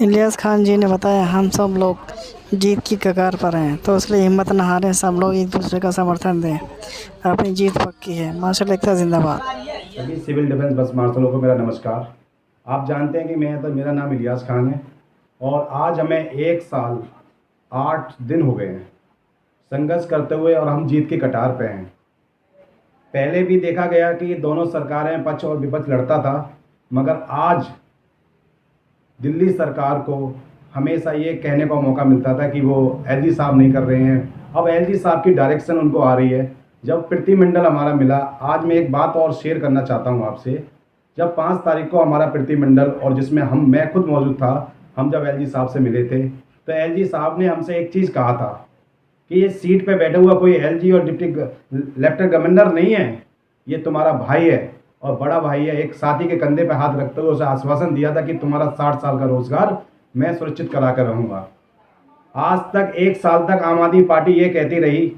इलियास खान जी ने बताया हम सब लोग जीत की कगार पर हैं, तो इसलिए हिम्मत न हारें, सब लोग एक दूसरे का समर्थन दें, अपनी जीत पक्की है। मार्शल एकता जिंदाबाद। सभी सिविल डिफेंस बस मार्शलों को मेरा नमस्कार। आप जानते हैं कि मेरा नाम इलियास खान है और आज हमें 1 साल 8 दिन हो गए हैं संघर्ष करते हुए और हम जीत की कटार पे हैं। पहले भी देखा गया कि दोनों सरकारें पक्ष और विपक्ष लड़ता था, मगर आज दिल्ली सरकार को हमेशा ये कहने का मौका मिलता था कि वो एलजी साहब नहीं कर रहे हैं। अब एलजी साहब की डायरेक्शन उनको आ रही है। जब प्रतिमंडल हमारा मिला, आज मैं एक बात और शेयर करना चाहता हूँ आपसे। जब 5 तारीख को हमारा प्रतिमंडल और जिसमें मैं खुद मौजूद था, हम जब एलजी साहब से मिले थे तो एलजी साहब ने हमसे एक चीज़ कहा था कि ये सीट पे बैठा हुआ कोई एलजी और डिप्टी लेफ्टिनेंट गवर्नर नहीं है, ये तुम्हारा भाई है और बड़ा भाई है। एक साथी के कंधे पे हाथ रखते हुए उसे आश्वासन दिया था कि तुम्हारा 60 साल का रोजगार मैं सुरक्षित करा कर रहूँगा। आज तक 1 साल तक आम आदमी पार्टी ये कहती रही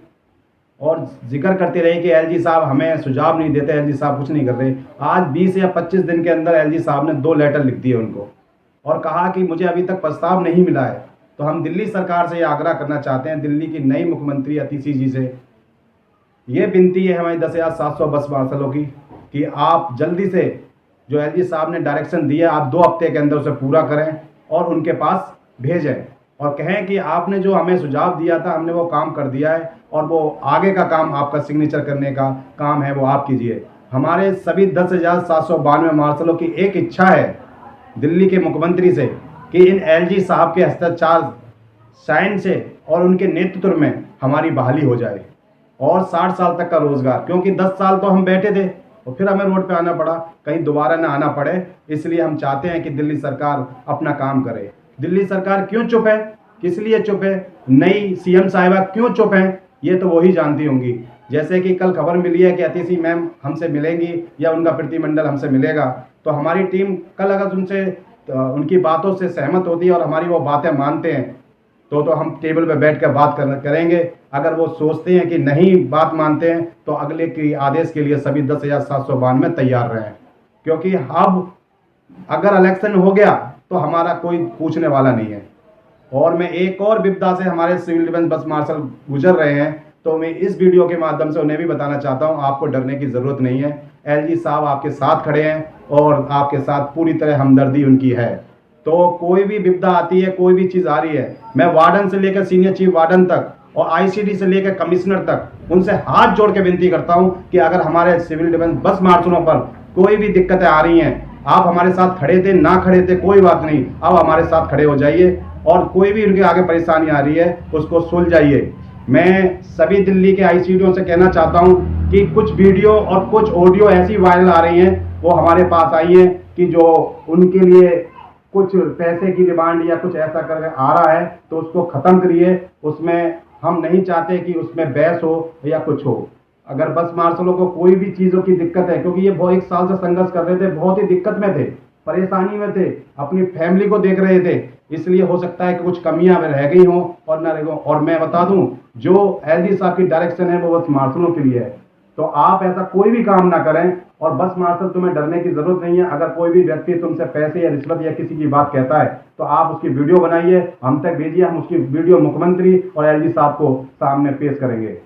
और जिक्र करती रही कि एलजी साहब हमें सुझाव नहीं देते, एलजी साहब कुछ नहीं कर रहे। आज 20 या 25 दिन के अंदर एलजी साहब ने 2 लेटर लिख दिए उनको और कहा कि मुझे अभी तक प्रस्ताव नहीं मिला है। तो हम दिल्ली सरकार से ये आग्रह करना चाहते हैं, दिल्ली की नई मुख्यमंत्री अतिशी जी से ये विनती है हमारी 10,700 बस मार्शलों की कि आप जल्दी से जो एलजी साहब ने डायरेक्शन दिया, आप 2 हफ्ते के अंदर उसे पूरा करें और उनके पास भेजें और कहें कि आपने जो हमें सुझाव दिया था हमने वो काम कर दिया है और वो आगे का काम आपका सिग्नेचर करने का काम है वो आप कीजिए। हमारे सभी 10,792 मार्शलों की एक इच्छा है दिल्ली के मुख्यमंत्री से कि इन एलजी साहब के हस्ताक्षर साइन से और उनके नेतृत्व में हमारी बहाली हो जाए और 60 साल तक का रोजगार, क्योंकि 10 साल तो हम बैठे थे और फिर हमें रोड पे आना पड़ा, कहीं दोबारा ना आना पड़े। इसलिए हम चाहते हैं कि दिल्ली सरकार अपना काम करे। दिल्ली सरकार क्यों चुप है, किस लिए चुप है, नई सीएम साहिबा क्यों चुप हैं, ये तो वही जानती होंगी। जैसे कि कल खबर मिली है कि अतिशी मैम हमसे मिलेंगी या उनका प्रतिमंडल हमसे मिलेगा, तो हमारी टीम कल अगर उनसे उनकी बातों से सहमत होती है और हमारी वो बातें मानते हैं तो हम टेबल पे बैठ कर बात करेंगे। अगर वो सोचते हैं कि नहीं बात मानते हैं तो अगले के आदेश के लिए सभी 10,792 तैयार रहें, क्योंकि अब अगर इलेक्शन हो गया तो हमारा कोई पूछने वाला नहीं है। और मैं एक और विपदा से हमारे सिविल डिफेंस बस मार्शल गुजर रहे हैं, तो मैं इस वीडियो के माध्यम से उन्हें भी बताना चाहता हूं, आपको डरने की ज़रूरत नहीं है। एलजी साहब आपके साथ खड़े हैं और आपके साथ पूरी तरह हमदर्दी उनकी है। तो कोई भी विपदा आती है, कोई भी चीज़ आ रही है, मैं वार्डन से लेकर सीनियर चीफ वार्डन तक और आईसीडी से लेकर कमिश्नर तक उनसे हाथ जोड़ के विनती करता हूं कि अगर हमारे सिविल डिफेंस बस मार्शलों पर कोई भी दिक्कतें आ रही हैं, आप हमारे साथ खड़े थे ना खड़े थे कोई बात नहीं, अब हमारे साथ खड़े हो जाइए और कोई भी उनके आगे परेशानी आ रही है उसको सुलझाइए। मैं सभी दिल्ली के आईसीडीओ से कहना चाहता हूं कि कुछ वीडियो और कुछ ऑडियो ऐसी वायरल आ रही हैं, वो हमारे पास आई हैं कि जो उनके लिए कुछ पैसे की डिमांड या कुछ ऐसा करके आ रहा है, तो उसको ख़त्म करिए। उसमें हम नहीं चाहते कि उसमें बहस हो या कुछ हो। अगर बस मार्शलों को कोई भी चीज़ों की दिक्कत है, क्योंकि ये बहुत 1 साल से संघर्ष कर रहे थे, बहुत ही दिक्कत में थे, परेशानी में थे, अपनी फैमिली को देख रहे थे, इसलिए हो सकता है कि कुछ कमियां रह गई हों और ना रह गई। और मैं बता दूं, जो एलजी साहब की डायरेक्शन है वो बस मार्शलों के लिए है, तो आप ऐसा कोई भी काम ना करें। और बस मार्शल तुम्हें डरने की जरूरत नहीं है। अगर कोई भी व्यक्ति तुमसे पैसे या रिश्वत या किसी की बात कहता है तो आप उसकी वीडियो बनाइए, हम तक भेजिए, हम उसकी वीडियो मुख्यमंत्री और एलजी साहब को सामने पेश करेंगे।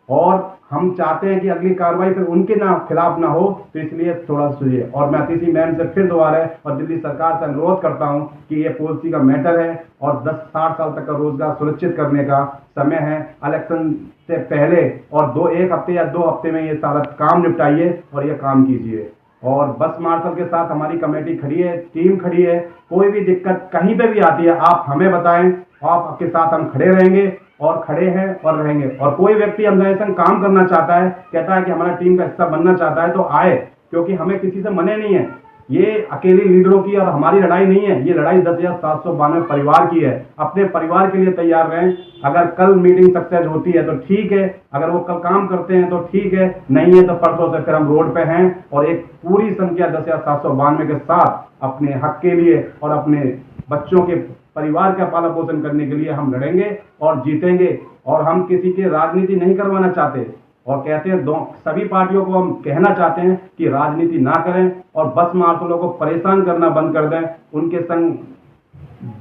और हम चाहते हैं कि अगली कार्रवाई फिर उनके खिलाफ ना हो, तो इसलिए थोड़ा सुनिए। और मैं अतिशी मैम से फिर दोबारा और दिल्ली सरकार से अनुरोध करता हूं कि ये पॉलिसी का मैटर है और 10-60 साल तक का रोजगार सुरक्षित करने का समय है। इलेक्शन से पहले और 1 हफ्ते या 2 हफ्ते में ये सारा काम निपटाइए और ये काम कीजिए। और बस मार्शल के साथ हमारी कमेटी खड़ी है, टीम खड़ी है। कोई भी दिक्कत कहीं पे भी आती है आप हमें बताएं, आपके साथ हम खड़े रहेंगे और खड़े हैं और रहेंगे। और कोई व्यक्ति ऑर्गेनाइजेशन काम करना चाहता है, कहता है कि हमारा टीम का हिस्सा बनना चाहता है, तो आए, क्योंकि हमें किसी से मने नहीं है। ये अकेली लीडरों की और हमारी लड़ाई नहीं है, ये लड़ाई 10,792 परिवार की है। अपने परिवार के लिए तैयार रहें। अगर कल मीटिंग सक्सेस होती है तो ठीक है, अगर वो कल काम करते हैं तो ठीक है, नहीं है तो परसों से फिर हम रोड पे हैं और एक पूरी संख्या 10,792 के साथ अपने हक के लिए और अपने बच्चों के परिवार का पालन पोषण करने के लिए हम लड़ेंगे और जीतेंगे। और हम किसी की राजनीति नहीं करवाना चाहते और कहते हैं सभी पार्टियों को हम कहना चाहते हैं कि राजनीति ना करें और बस मार्शलों को परेशान करना बंद कर दें, उनके संग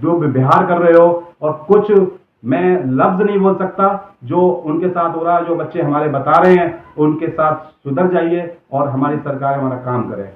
जो व्यवहार कर रहे हो, और कुछ मैं लफ्ज़ नहीं बोल सकता, जो उनके साथ हो रहा है, जो बच्चे हमारे बता रहे हैं, उनके साथ सुधर जाइए और हमारी सरकार हमारा काम करे।